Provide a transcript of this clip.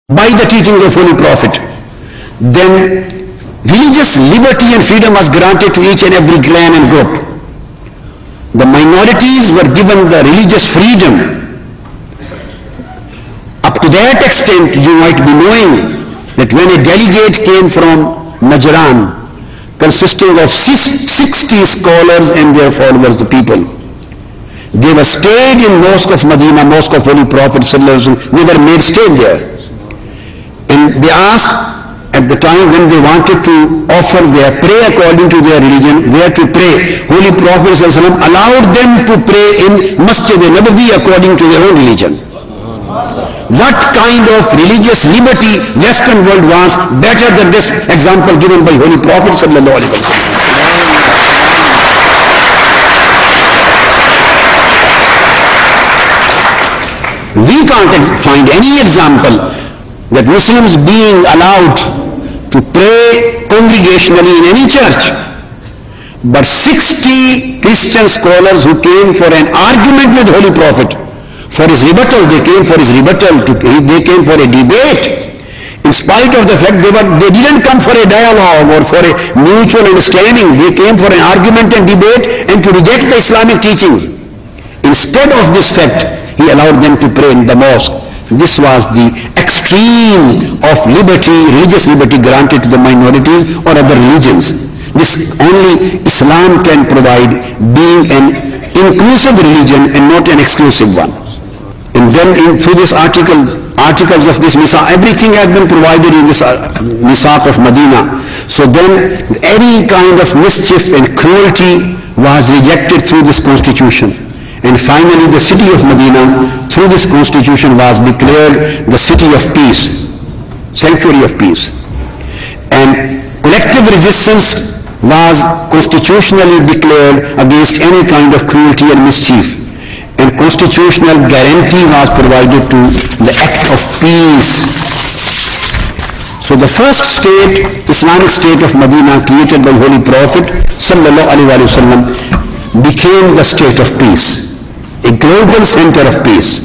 by the teachings of Holy Prophet, then religious liberty and freedom was granted to each and every clan and group. The minorities were given the religious freedom. Up to that extent, you might be knowing that when a delegate came from Najran, consisting of 60 scholars and their followers, the people, they were stayed in Mosque of Medina, Mosque of Holy Prophet ﷺ. They were made stay there. And they asked at the time when they wanted to offer their prayer according to their religion, where to pray. Holy Prophet ﷺ allowed them to pray in Masjid Nabawi according to their own religion. What kind of religious liberty Western world wants better than this example given by Holy Prophet ﷺ? We can't find any example that Muslims being allowed to pray congregationally in any church. But 60 Christian scholars who came for an argument with Holy Prophet, for his rebuttal, they came for his rebuttal, they came for a debate. In spite of the fact they didn't come for a dialogue or for a mutual understanding, they came for an argument and debate and to reject the Islamic teachings. Instead of this fact, he allowed them to pray in the mosque. This was the extreme of liberty, religious liberty granted to the minorities or other religions. This only Islam can provide, being an inclusive religion and not an exclusive one. And then through this articles of this Misa, everything has been provided in this Misaq of Medina. So then any kind of mischief and cruelty was rejected through this constitution. And finally the city of Medina, through this constitution, was declared the city of peace, sanctuary of peace. And collective resistance was constitutionally declared against any kind of cruelty and mischief. And constitutional guarantee was provided to the act of peace. So the first state, Islamic state of Medina, created by Holy Prophet sallallahu alaihi wasallam, became the state of peace, a global center of peace.